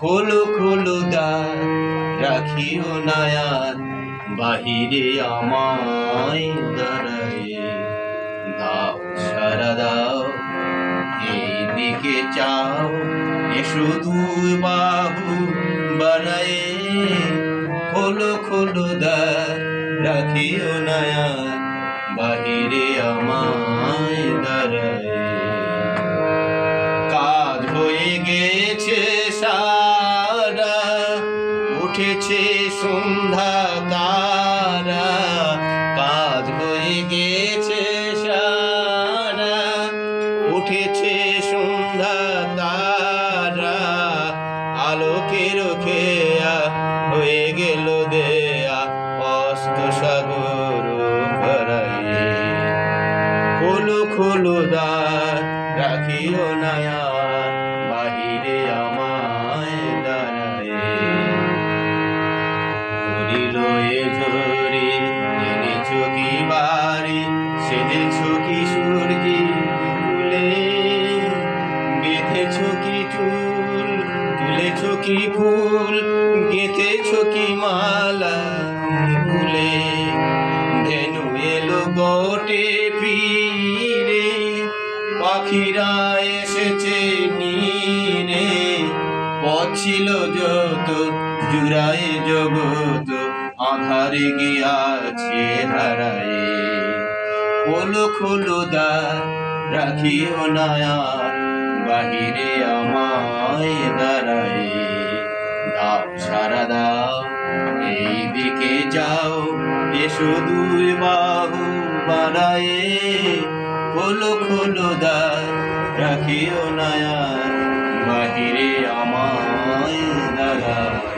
খোলো খোলো দ্বার, রাখিও নায়ার, বাহিরে আমায় দাঁড়ায়ে। দাও সারা দাও, এই দিকে চাও, এসো দুই বাহু বাড়ায়ে। খোলো খোলো দ্বার, রাখিও নায়ার, বাহিরে আমায় দাঁড়ায়ে। কাজ হয়ে গেছে সারা, উঠেছে সন্ধ্যা তারা। কাজ হয়ে গেছে সারা, উঠেছে সন্ধ্যা তারা। আলোকের খেয়া হয়ে গেল দেয়া, অস্ত সাগর ভরায়ে। খোলো খোলো দ্বার, রাখিও নায়ার, বাহিরে আমায় দাঁড়ায়ে। ধরিল এ ধরে, এনেছ কি বাড়ি, সেজেছ কি সুরকি ফুলে। বেঁধেছ কি চুল, তুলেছ কি ফুল, গেঁথেছ কি মালা ফুলে। ধেনু এলো গোটে ফিরে, পাখিরা এসেছে নীরে। পথ ছিল যত, জুড়ায় জগৎ, আঁধারে গিয়াছে হারায়ে। খোলো খোলো দ্বার, রাখিও নায়ার, বাহিরে আমায় দাঁড়ায়ে। দাও সারা দাও, এই দিকে যাও, এসো দুই বাহু বাড়ায়ে। খোলো খোলো দ্বার, রাখিও নায়ার, বাহিরে আমায় দাঁড়ায়ে।